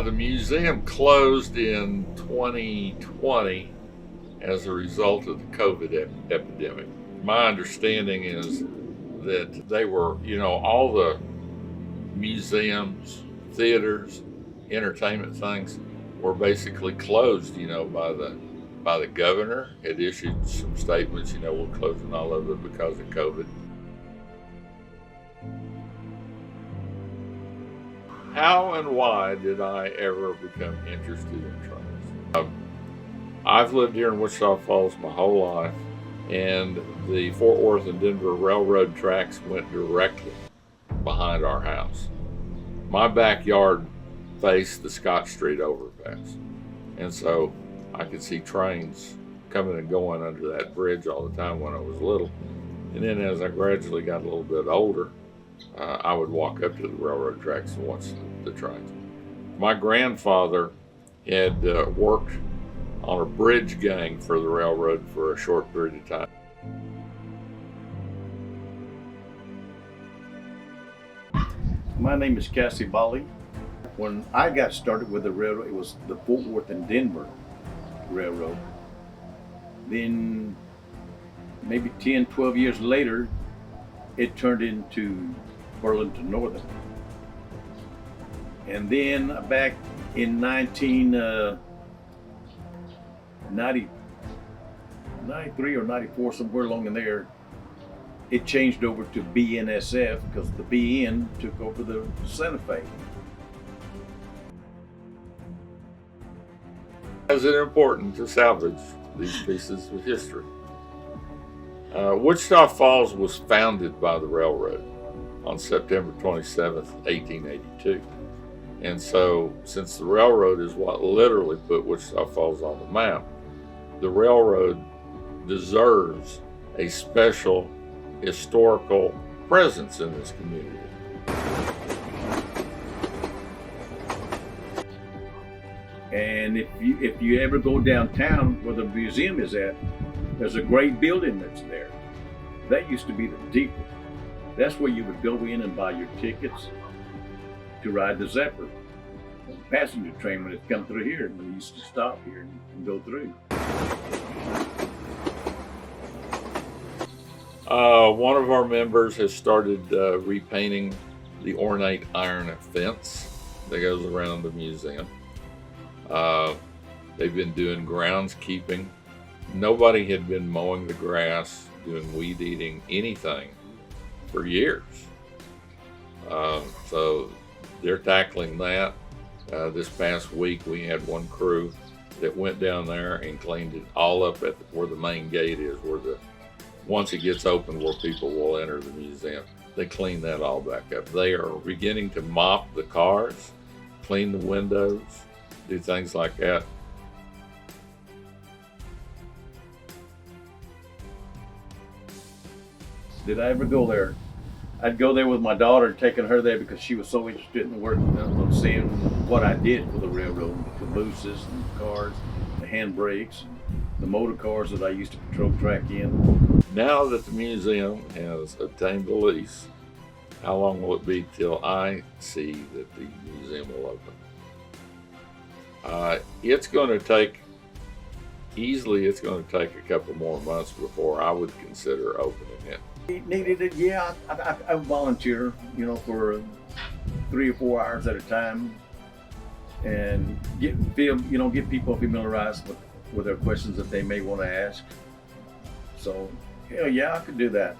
The museum closed in 2020 as a result of the COVID epidemic. My understanding is that they were, all the museums, theaters, entertainment things were basically closed, by the governor had issued some statements, we're closing all of it because of COVID. How and why did I ever become interested in trains? I've lived here in Wichita Falls my whole life, and the Fort Worth and Denver Railroad tracks went directly behind our house. My backyard faced the Scott Street overpass, and so I could see trains coming and going under that bridge all the time when I was little. And then as I gradually got a little bit older, I would walk up to the railroad tracks and watch the trains. My grandfather had worked on a bridge gang for the railroad for a short period of time. My name is Cassie Bali. When I got started with the railroad, it was the Fort Worth and Denver Railroad. Then maybe 10, 12 years later, it turned into Burlington Northern. And then back in 1993 or 94, somewhere along in there, it changed over to BNSF because the BN took over the Santa Fe. Is it important to salvage these pieces of history? Wichita Falls was founded by the railroad on September 27th, 1882. And so, since the railroad is what literally put Wichita Falls on the map, the railroad deserves a special historical presence in this community. And if you ever go downtown where the museum is at, there's a great building that's there. That used to be the depot. That's where you would go in and buy your tickets to ride the Zephyr, the passenger train when it come through here. When it used to stop here and go through. One of our members has started repainting the ornate iron fence that goes around the museum. They've been doing groundskeeping. Nobody had been mowing the grass, doing weed eating, anything for years. So they're tackling that. This past week we had one crew that went down there and cleaned it all up at where the main gate is, once it gets open where people will enter the museum. They clean that all back up. They are beginning to mop the cars, clean the windows, do things like that. Did I ever go there? I'd go there with my daughter, taking her there because she was so interested in the work of seeing what I did for the railroad, the cabooses and the cars, the handbrakes, the motor cars that I used to patrol track in. Now that the museum has obtained the lease, how long will it be till I see that the museum will open? It's going to take a couple more months before I would consider opening it. Needed it, yeah. I volunteer, for 3 or 4 hours at a time, and get people familiarized with their questions that they may want to ask. So, yeah, I could do that.